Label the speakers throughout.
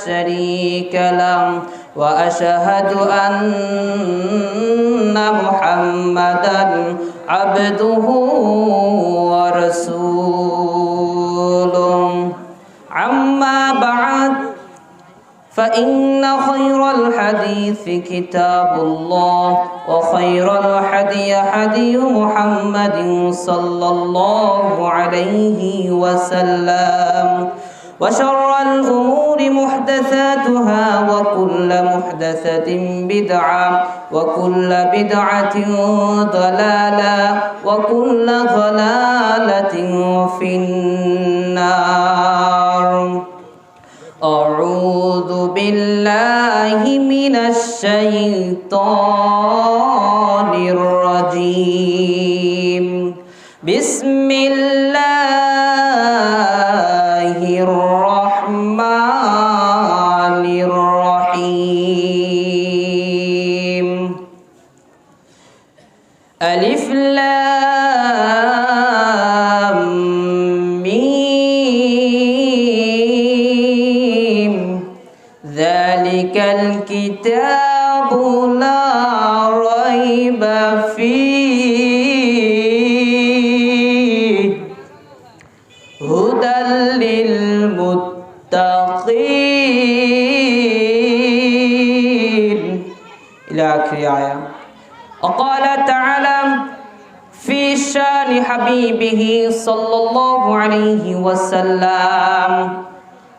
Speaker 1: شريك له وأشهد أن محمدا عبده ورسوله أما بعد فإن خير الحديث كتاب الله وخير الهدي هدي محمد صلى الله عليه وسلم وشر الأمور محدثاتها وكل محدثة بدعة وكل بدعة ضلالة وكل ضلالة في النار. أعوذ بالله من الشيطان الرجيم. بسم الله الرحمن الرحيم. ألف لام ميم ذلك الكتاب لا ريب فيه هدى للمتقين إلى آخر آية. وقال تعالى في شان حبيبه صلى الله عليه وسلم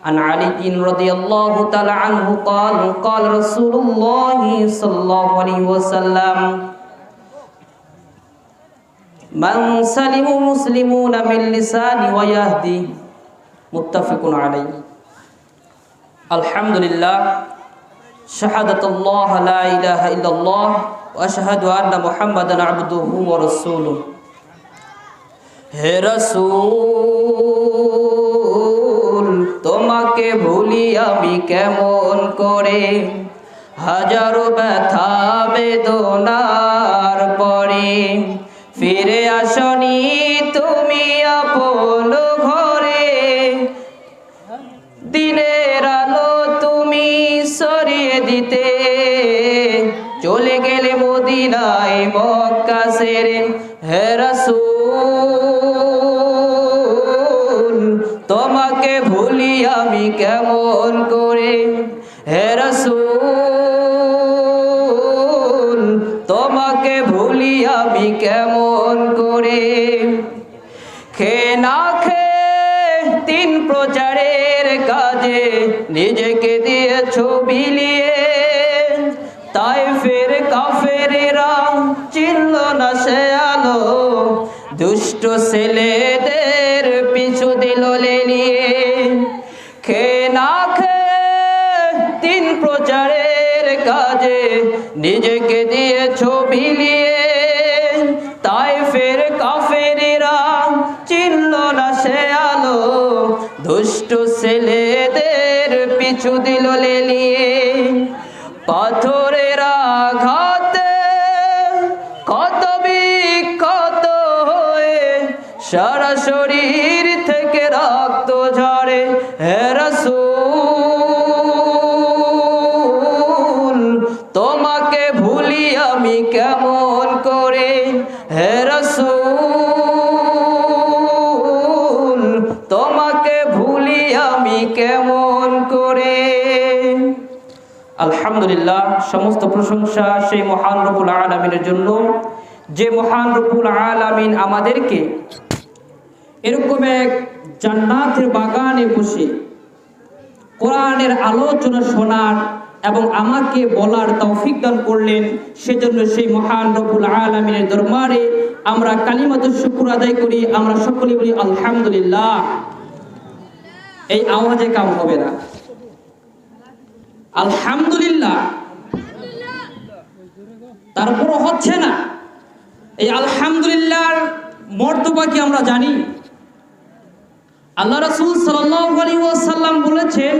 Speaker 1: عن علي رضي الله تعالى عنه قال قال رسول الله صلى الله عليه وسلم من سلم المسلمون من لسانه ويهدي متفق عليه. الحمد لله شهادة الله لا إله إلا الله وأشهد أن محمدا عبده ورسوله. হে রাসূল তোমাকে ভুলি আমি কেমন করে, হাজারো ব্যথা বেদনার পরে ফিরে আসনি তুমি আপন ঘরে, দিনের আলো তুমি সরিয়ে দিতে চলে গেলে মদিনায় মক্কা ছেড়ে। হে রাসূল তোমাকে ভুলি আমি কেমন করে, হে রাসূল তোমাকে ভুলি আমি কেমন করে। খেয়ে না খেয়ে তিন প্রচারের কাজে নিজেকে দিয়েছো বিলিয়ে, তায়েফের কাফেরেরা চিনল না সে আলো, দুষ্ট ছেলেদের পিছু দিল লেলিয়ে। খেয়ে না খেয়ে তিন প্রচারের কাজে নিজেকে দিয়েছো বিলিয়ে, তায়েফের কাফেরেরা চিনল না সে আলো, দুষ্ট ছেলেদের পিছু দিল লেলিয়ে। পাথরের আঘাতে কত বিক্ষত হয়ে সারা শরীর থেকে রক্ত ঝরে। হে রাসূল তোমাকে ভুলি আমি কেমন করে, হে রাসূল তোমাকে ভুলি আমি কেমন করে। আলহামদুলিল্লাহ, সমস্ত প্রশংসা সেই মহান রব্বুল আলামিনের জন্য, যে মহান রব্বুল আলামিন আমাদেরকে এরকম এক জান্নাতের বাগানে বসে কোরআনের আলোচনা শোনার এবং আমাকে বলার তৌফিক দান করলেন। সেজন্য সেই মহান রব্বুল আলামিনের দরবারে আমরা কালিমাতুশ শুকর আদায় করি। আমরা সকলেই বলি আলহামদুলিল্লাহ। এই আওয়াজে কাম হবে না, আলহামদুলিল্লাহ তারপরও হচ্ছে না। এই আলহামদুলিল্লাহর মর্তবা কি আমরা জানি? আল্লাহ রাসূল সাল্লাল্লাহু আলাইহি ওয়াসাল্লাম বলেছেন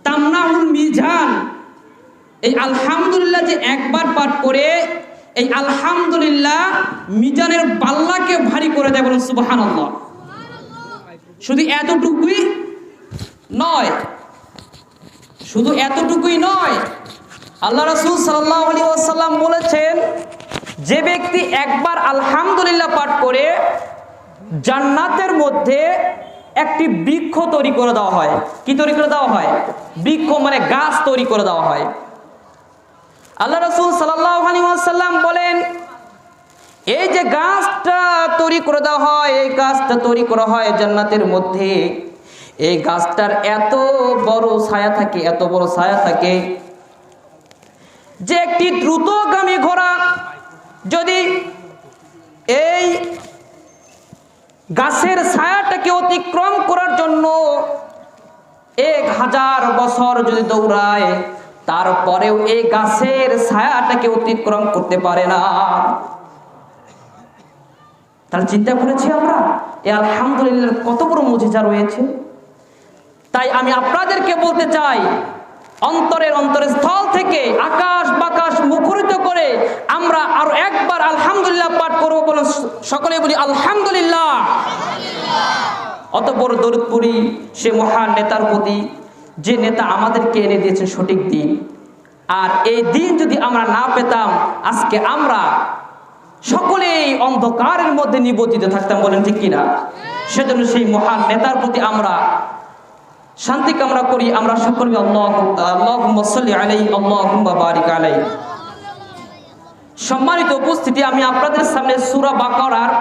Speaker 1: তামনাউল মিজান। এই আলহামদুলিল্লাহ যে একবার পাঠ করে এই আলহামদুলিল্লাহ মিজানের পাল্লাকে ভারী করে দেয়, বলুন সুবহানাল্লাহ। শুধু এতটুকুই নয়, শুধু এতটুকুই নয়, আল্লাহ রাসূল সাল্লাল্লাহু আলাইহি ওয়াসাল্লাম বলেছেন, যে ব্যক্তি একবার আলহামদুলিল্লাহ পাঠ করে জান্নাতের মধ্যে একটি বৃক্ষ তৈরি করে দেওয়া হয়। কি তৈরি করে দেওয়া হয়? বৃক্ষ মানে গাছ তৈরি করে দেওয়া হয়। আল্লাহ রাসূল সাল্লাল্লাহু আলাইহি ওয়াসাল্লাম বলেন, এই যে গাছটা তৈরি করে দেওয়া হয়, এই গাছটা তৈরি করা হয় জান্নাতের মধ্যে, এই গাছটার এত বড় ছায়া থাকে, এত বড় ছায়া থাকে যে একটি দ্রুতগামী ঘোড়া যদি এই গাছের ছায়াটাকে অতিক্রম করার জন্য 1000 বছর যদি দৌড়ায়, তারপরেও এই গাছের ছায়াটাকে অতিক্রম করতে পারে না। তাহলে চিন্তা করেছি আমরা এই আলহামদুলিল্লাহ কত বড় মুজিজা রয়েছে। তাই আমি আপনাদেরকে বলতে চাই, অন্তরের স্থল থেকে আকাশ বাতাস মুখরিত করে আমরা আরো একবার আলহামদুলিল্লাহ পাঠ করবো। বলুন সকলে, বলি আলহামদুলিল্লাহ। অতঃপর দরুদ পড়ি সে মহান নেতার প্রতি, যে নেতা আমাদেরকে এনে দিয়েছেন সঠিক দিন। আর এই দিন যদি আমরা না পেতাম, আজকে আমরা সকলেই অন্ধকারের মধ্যে নিবজ্জিত থাকতাম। বলেন ঠিক কিনা? সেজন্য সেই মহান নেতার প্রতি আমরা শান্তি কামনা করি। আমরা সকলে আল্লাহুম্মা সাল্লি আলাইহি আল্লাহুম্মা বারিক আলাইহি। সম্মানিত উপস্থিতি, আমি আপনাদের সামনে সূরা বাকারার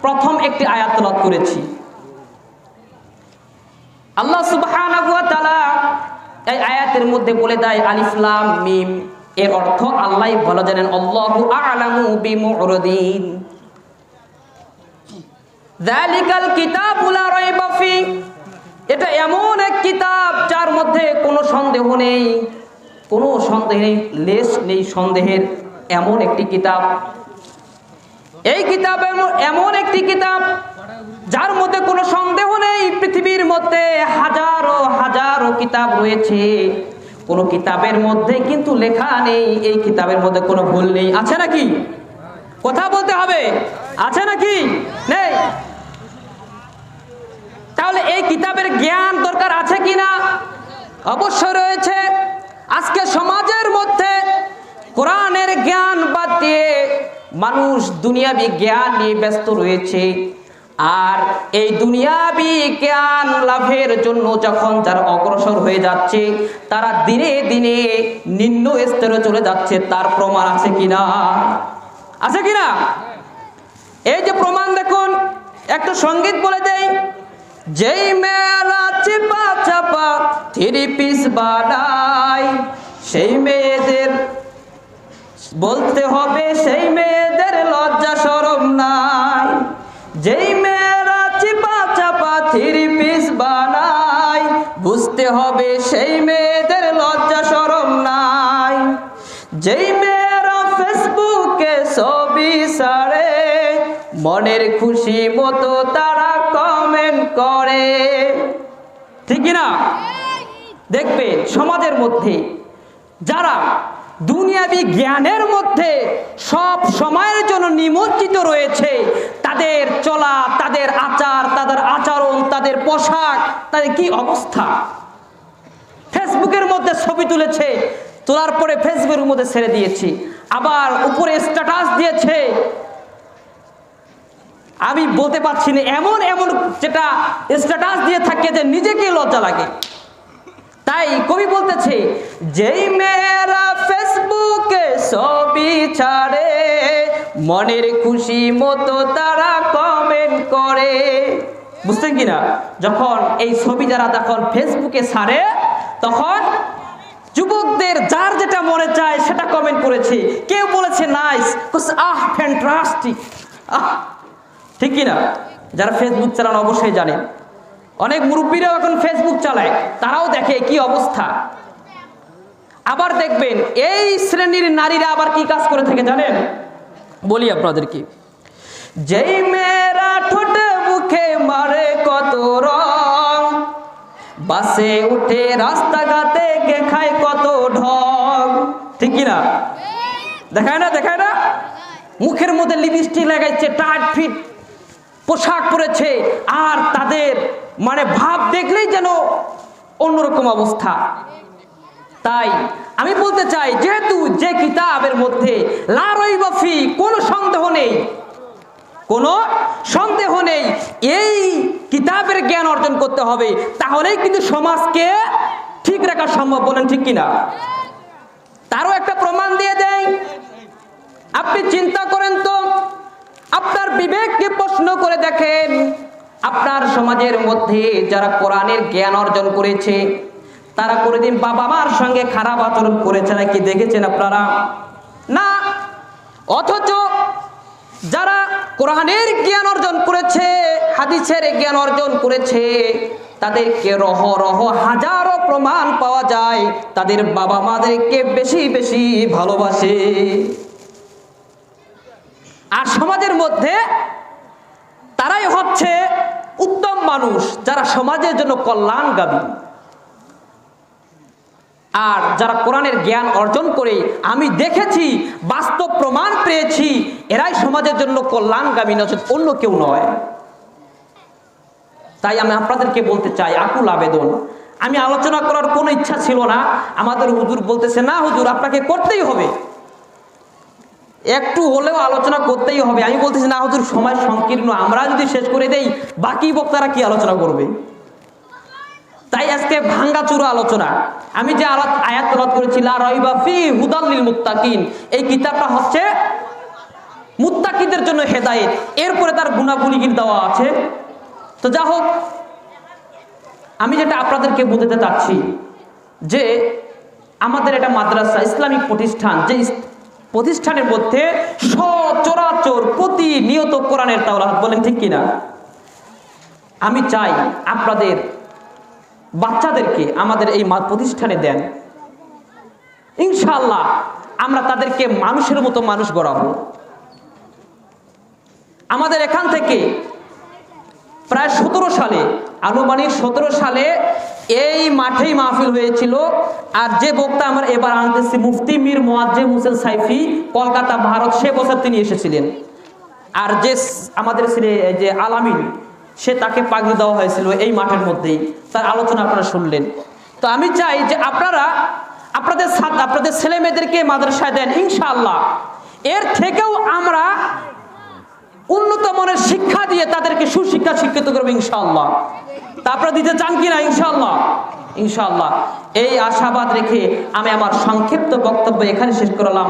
Speaker 1: প্রথম একটি আয়াত তেলাওয়াত করেছি। আল্লাহ সুবহানাহু ওয়া তাআলা এই আয়াতের মধ্যে বলে দেয় আলিফ লাম মিম, এর অর্থ আল্লাহই ভালো জানেন। আল্লাহু আ'লামু বিমুরদিন, যালিকাল কিতাবু লা রাইবা ফি, এটা এমন এক কিতাব যার মধ্যে কোনো সন্দেহ নেই, কোনো সন্দেহ নেই, লেশ নেই সন্দেহের, এমন একটি কিতাব। এই কিতাবের এমন একটি কিতাব যার মধ্যে কোনো সন্দেহ নেই। পৃথিবীর মধ্যে হাজারো হাজারো কিতাব রয়েছে, কোনো কিতাবের মধ্যে কিন্তু লেখা নেই এই কিতাবের মধ্যে কোনো ভুল নেই। আছে নাকি? কথা বলতে হবে, আছে নাকি? নেই। তাহলে এই কিতাবের জ্ঞান দরকার আছে কিনা? অবশ্যই রয়েছে। আজকে সমাজের মধ্যে কোরআনের জ্ঞান বাদ দিয়ে মানুষ দুনিয়াবি জ্ঞান নিয়ে ব্যস্ত রয়েছে। আর এই দুনিয়াবি জ্ঞান লাভের জন্য যখন যারা অগ্রসর হয়ে যাচ্ছে, তারা দিনে দিনে নিম্ন স্তরে চলে যাচ্ছে। তার প্রমাণ আছে কিনা? আছে কিনা? এই যে প্রমাণ দেখুন, একটা সঙ্গীত বলে দেই, যেই মেয়েরা চিপা চাপা 3 পিস বানায়, সেই মেয়েদের বলতে হবে সেই মেয়েদের লজ্জা শরম নাই। যেই মেয়েরা চিপা চাপা 3 পিস বানায়, বুঝতে হবে সেই মেয়েদের লজ্জা শরম নাই। যেই মেয়েরা ফেসবুকে ছবি ছাড়ে, মনের খুশি মতো তারা কমেন্ট করে। ঠিক না? দেখবেন সমাজের মধ্যে যারা দুনিয়াবি জ্ঞানের মধ্যে সব সময়ের জন্য নিমজ্জিত রয়েছে, তাদের চলা, তাদের আচার, তাদের আচরণ, তাদের পোশাক, তাদের কি অবস্থা। ফেসবুকের মধ্যে ছবি তুলেছে, তোলার পরে ফেসবুকের মধ্যে ছেড়ে দিয়েছে, আবার উপরে স্ট্যাটাস দিয়েছে। আমি বলতে পারছি না, এমন এমন যেটা স্ট্যাটাস দিয়ে থাকে যে নিজেকে লজ্জা লাগে। তাই কবি বলতেছে, যেই মেয়েরা ফেসবুকে ছবি ছাড়ে, মনের খুশি মতো তারা কমেন্ট করে। বুঝছেন কিনা? যখন এই ছবি যারা যখন ফেসবুকে ছাড়ে, তখন যুবকদের যার যেটা মনে চায় সেটা কমেন্ট করেছে। কেউ বলেছে নাইস, আহ ফ্যান্টাস্টিক, আহ। ঠিক কিনা? যারা ফেসবুক চালান অবশ্যই জানেন। অনেক মুরব্বীরাও এখন ফেসবুক চালায়, তারাও দেখে কি অবস্থা। আবার দেখবেন এই শ্রেণীর নারীরা আবার কি কাজ করে থাকে জানেন? বলি আপনাদেরকে, যেই মেয়েরা ঠোঁটে মুখে মারে কত রং, বাসে উঠে রাস্তাঘাটে খায় কত ঢং। ঠিক কিনা? দেখায় না? দেখায় না? মুখের মধ্যে লিপস্টিক লাগাইছে, টাইট ফিট পোশাক পরেছে, আর তাদের মানে ভাব দেখলেই যেন অন্যরকম অবস্থা। তাই আমি বলতে চাই, যেহেতু যে কিতাবের মধ্যে লা রাইবা ফি, কোনো সন্দেহ নেই, কোনো সন্দেহ নেই, এই কিতাবের জ্ঞান অর্জন করতে হবে, তাহলেই কিন্তু সমাজকে ঠিক রাখা সম্ভব। বলেন ঠিক কিনা? তারও একটা প্রমাণ দিয়ে দেয়। আপনি চিন্তা করেন তো, আপনার বিবেককে প্রশ্ন করে দেখেন, আপনার সমাজের মধ্যে যারা কোরআনের জ্ঞান অর্জন করেছে তারা কোনোদিন বাবা মার সঙ্গে খারাপ আচরণ করেছে নাকি দেখেছেন আপনারা? না। অথচ যারা কোরআনের জ্ঞান অর্জন করেছে, হাদিসের জ্ঞান অর্জন করেছে, তাদেরকে রহ রহ হাজারো প্রমাণ পাওয়া যায় তাদের বাবা মাদেরকে বেশি বেশি ভালোবাসে। আর সমাজের মধ্যে তারাই হচ্ছে উত্তম মানুষ, যারা সমাজের জন্য কল্যাণগামী। আর যারা কোরআনের জ্ঞান অর্জন করে, আমি দেখেছি, বাস্তব প্রমাণ পেয়েছি, এরাই সমাজের জন্য কল্যাণগামী, নচেত অন্য কেউ নয়। তাই আমি আপনাদেরকে বলতে চাই, আকুল আবেদন, আমি আলোচনা করার কোনো ইচ্ছা ছিল না, আমাদের হুজুর বলতেছে না হুজুর আপনাকে করতেই হবে, একটু হলেও আলোচনা করতেই হবে। আমি বলতেছি না হুজুর সময় সংকীর্ণ, আমরা যদি শেষ করে দেই বাকি বক্তারা কি আলোচনা করবে? তাই আজকে ভাঙ্গাচুরা আলোচনা। আমি যে আয়াত তেলাওয়াত করেছি, লা রাইবা ফি হুদাল লিল মুত্তাকিন, এই কিতাবটা হচ্ছে মুত্তাকিদের জন্য হেদায়েত। এরপরে তার গুণাগুলি দেওয়া আছে। তো যা হোক, আমি যেটা আপনাদেরকে বোঝাতে চাচ্ছি যে আমাদের এটা মাদ্রাসা, ইসলামিক প্রতিষ্ঠান, যে প্রতিষ্ঠানের মধ্যে সচরাচর প্রতিনিয়ত কোরআনের তেলাওয়াত। বলেন ঠিক কিনা? আমি চাই আপনাদের বাচ্চাদেরকে আমাদের এই প্রতিষ্ঠানে দেন, ইনশাআল্লাহ আমরা তাদেরকে মানুষের মতো মানুষ গড়াবো। আমাদের এখান থেকে প্রায় 17 সালে, আনুমানিক 17 সালে এই মাঠেই মাহফিল হয়েছিল। আর যে বক্তা আমরা এবার আনতেছি, মুফতি মীর মুয়াজ্জেম হোসেন সাইফি, কলকাতা, ভারত, সে বছর তিনি এসেছিলেন। আর যে আমাদের ছেলে যে আলামিন, সে তাকে পাগড়ি দেওয়া হয়েছিল এই মাঠের মধ্যেই, তার আলোচনা আপনারা শুনলেন। তো আমি চাই যে আপনারা আপনাদের ছেলে মেয়েদেরকে মাদ্রাসায় দেন, ইনশাআল্লাহ এর থেকেও আমরা উন্নত মানের শিক্ষা দিয়ে তাদেরকে সুশিক্ষা শিক্ষিত করবো ইনশাআল্লাহ। তা আপনারা দিতে চান কিনা? ইনশাআল্লাহ, ইনশাআল্লাহ। এই আশাবাদ রেখে আমি আমার সংক্ষিপ্ত বক্তব্য এখানে শেষ করলাম।